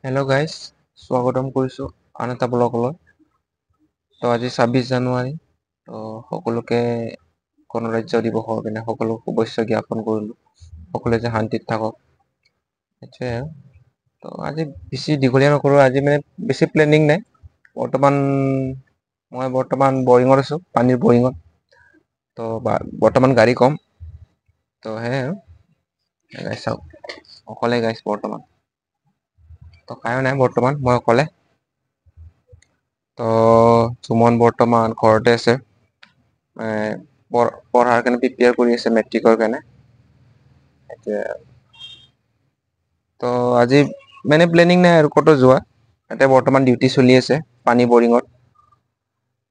Hello' guys, স্বাগতম কৰিছোঁ আন এটা ব্লগলৈ। তো আজি 26 জানুৱাৰী। তো সকলোকে গণৰাজ্য দিৱসৰ দিনা সকলো শুভেচ্ছা জ্ঞাপন কৰিলোঁ। সকলোৱে যে শান্তিত থাকক সেইটোৱে আৰু। তো আজি বেছি দীঘলীয়া নকৰোঁ, আজি মানে বেছি প্লেনিং নাই। মই বৰ্তমান বৰিঙত আছোঁ, পানীৰ বৰিঙত। তো বৰ্তমান গাড়ী কম, তো সেয়াই আৰু গাইছ চাওক, অকলে গাইছ বৰ্তমান। তো কায়ো নাই বৰ্তমান, মই অকলে। তো সুমন বৰ্তমান ঘৰতে আছে। পঢ়াৰ কাৰণে প্ৰিপেয়াৰ কৰি আছে, মেট্ৰিকৰ কাৰণে। সেইটোৱে আৰু। তো আজি মানে প্লেনিং নাই আৰু ক'তো যোৱা। ইয়াতে বৰ্তমান ডিউটি চলি আছে পানী বৰিঙত।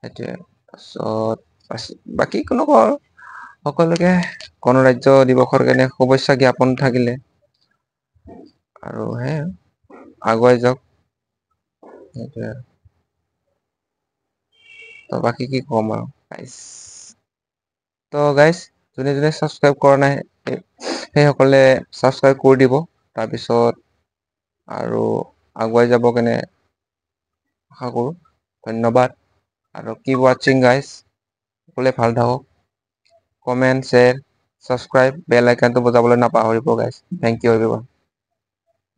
সেইটোৱে, তাৰপিছত বাকী কোনো সকলোকে গণৰাজ্য দিৱসৰ কাৰণে শুভেচ্ছা জ্ঞাপন থাকিলে। আৰু সেয়াই আগুৱাই যাওক সেইটোৱে আৰু। তো বাকী কি ক'ম আৰু গাইজ। তো গাইজ, যোনে যোনে ছাবস্ক্ৰাইব কৰা নাই সেইসকলে ছাবস্ক্ৰাইব কৰি দিব। তাৰপিছত আৰু আগুৱাই যাব কেনে আশা কৰোঁ। ধন্যবাদ আৰু কিপ ৱাটচিং গাইজ। সকলোৱে ভাল থাকক। কমেণ্ট, শ্বেয়াৰ, ছাবস্ক্ৰাইব, বেল আইকনটো বজাবলৈ নাপাহৰিব guys. Thank you everyone.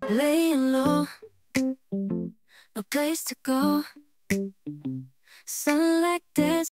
Laying low, no place to go. Sun like this.